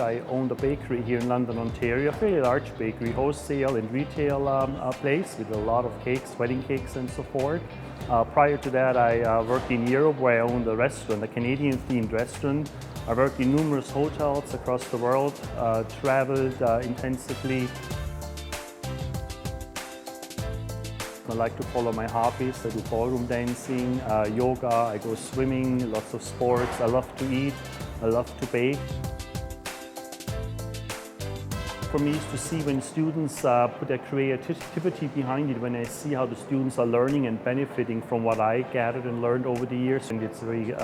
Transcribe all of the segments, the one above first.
I owned a bakery here in London, Ontario, a fairly large bakery, wholesale and retail place with a lot of cakes, wedding cakes and so forth. Prior to that, I worked in Europe where I owned a restaurant, a Canadian-themed restaurant. I worked in numerous hotels across the world, traveled intensively. I like to follow my hobbies. I do ballroom dancing, yoga, I go swimming, lots of sports. I love to eat, I love to bake. For me, is to see when students put their creativity behind it, when I see how the students are learning and benefiting from what I gathered and learned over the years. And it's very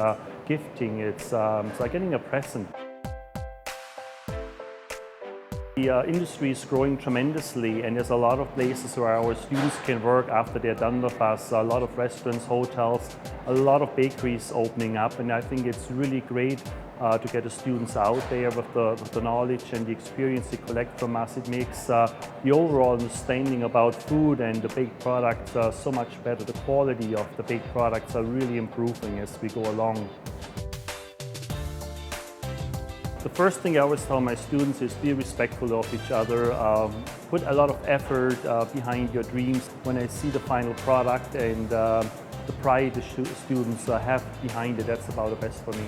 gifting. It's like getting a present. The industry is growing tremendously, and there's a lot of places where our students can work after they're done with us. A lot of restaurants, hotels, a lot of bakeries opening up, and I think it's really great to get the students out there with the knowledge and the experience they collect from us. It makes the overall understanding about food and the baked products so much better. The quality of the baked products are really improving as we go along. The first thing I always tell my students is be respectful of each other, put a lot of effort behind your dreams. When I see the final product and the pride the students have behind it, that's about the best for me.